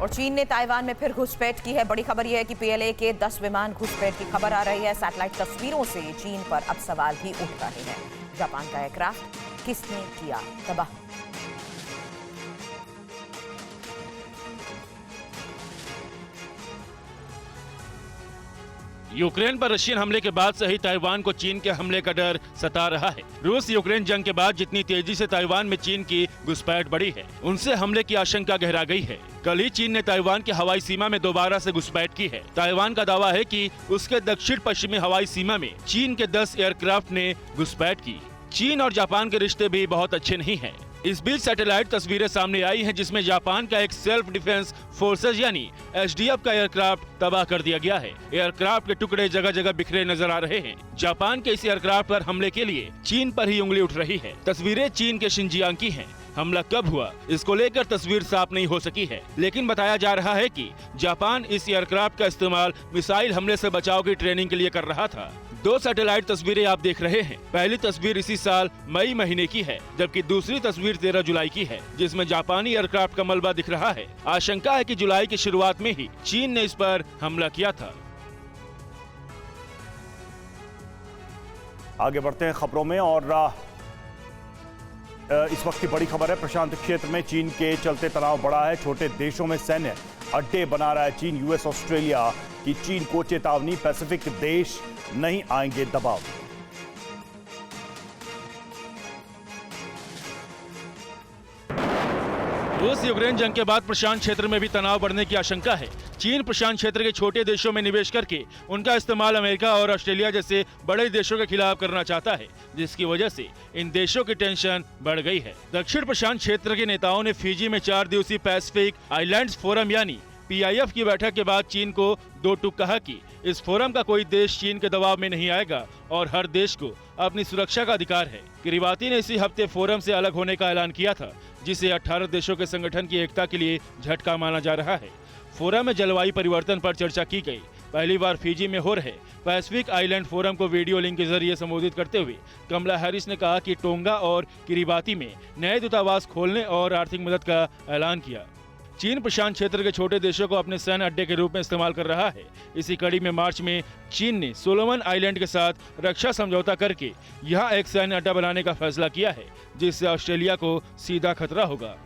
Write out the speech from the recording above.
और चीन ने ताइवान में फिर घुसपैठ की है। बड़ी खबर यह है कि पीएलए के 10 विमान घुसपैठ की खबर आ रही है। सैटेलाइट तस्वीरों से चीन पर अब सवाल भी उठ रहे हैं। जापान का एयरक्राफ्ट किसने किया तबाह? यूक्रेन पर रशियन हमले के बाद से ही ताइवान को चीन के हमले का डर सता रहा है। रूस यूक्रेन जंग के बाद जितनी तेजी से ताइवान में चीन की घुसपैठ बढ़ी है, उनसे हमले की आशंका गहरा गई है। कल ही चीन ने ताइवान की हवाई सीमा में दोबारा से घुसपैठ की है। ताइवान का दावा है कि उसके दक्षिण पश्चिमी हवाई सीमा में चीन के 10 एयरक्राफ्ट ने घुसपैठ की। चीन और जापान के रिश्ते भी बहुत अच्छे नहीं हैं। इस बीच सैटेलाइट तस्वीरें सामने आई हैं जिसमें जापान का एक सेल्फ डिफेंस फोर्सेज यानी एसडीएफ का एयरक्राफ्ट तबाह कर दिया गया है। एयरक्राफ्ट के टुकड़े जगह जगह बिखरे नजर आ रहे हैं। जापान के इस एयरक्राफ्ट पर हमले के लिए चीन पर ही उंगली उठ रही है। तस्वीरें चीन के शिनजियांग की हैं। हमला कब हुआ इसको लेकर तस्वीर साफ नहीं हो सकी है, लेकिन बताया जा रहा है कि जापान इस एयरक्राफ्ट का इस्तेमाल मिसाइल हमले से बचाव की ट्रेनिंग के लिए कर रहा था। 2 सैटेलाइट तस्वीरें आप देख रहे हैं। पहली तस्वीर इसी साल मई महीने की है, जबकि दूसरी तस्वीर 13 जुलाई की है, जिसमें जापानी एयरक्राफ्ट का मलबा दिख रहा है। आशंका है कि जुलाई की शुरुआत में ही चीन ने इस पर हमला किया था। आगे बढ़ते हैं खबरों में और इस वक्त की बड़ी खबर है। प्रशांत क्षेत्र में चीन के चलते तनाव बढ़ा है। छोटे देशों में सैन्य अड्डे बना रहा है चीन। यूएस ऑस्ट्रेलिया की चीन को चेतावनी, पैसिफिक देश नहीं आएंगे दबाव। रूस यूक्रेन जंग के बाद प्रशांत क्षेत्र में भी तनाव बढ़ने की आशंका है। चीन प्रशांत क्षेत्र के छोटे देशों में निवेश करके उनका इस्तेमाल अमेरिका और ऑस्ट्रेलिया जैसे बड़े देशों के खिलाफ करना चाहता है, जिसकी वजह से इन देशों की टेंशन बढ़ गई है। दक्षिण प्रशांत क्षेत्र के नेताओं ने फिजी में 4 दिवसीय पैसिफिक आइलैंड्स फोरम यानी PIF की बैठक के बाद चीन को 2 टूक कहा कि इस फोरम का कोई देश चीन के दबाव में नहीं आएगा और हर देश को अपनी सुरक्षा का अधिकार है। किरीबाती ने इसी हफ्ते फोरम से अलग होने का ऐलान किया था, जिसे 18 देशों के संगठन की एकता के लिए झटका माना जा रहा है। फोरम में जलवायु परिवर्तन पर चर्चा की गई। पहली बार फिजी में हो रहे पैसिफिक आइलैंड फोरम को वीडियो लिंक के जरिए संबोधित करते हुए कमला हैरिस ने कहा कि टोंगा और किरीबाती में नए दूतावास खोलने और आर्थिक मदद का ऐलान किया। चीन प्रशांत क्षेत्र के छोटे देशों को अपने सैन्य अड्डे के रूप में इस्तेमाल कर रहा है। इसी कड़ी में मार्च में चीन ने सोलोमन आइलैंड के साथ रक्षा समझौता करके यहां एक सैन्य अड्डा बनाने का फैसला किया है, जिससे ऑस्ट्रेलिया को सीधा खतरा होगा।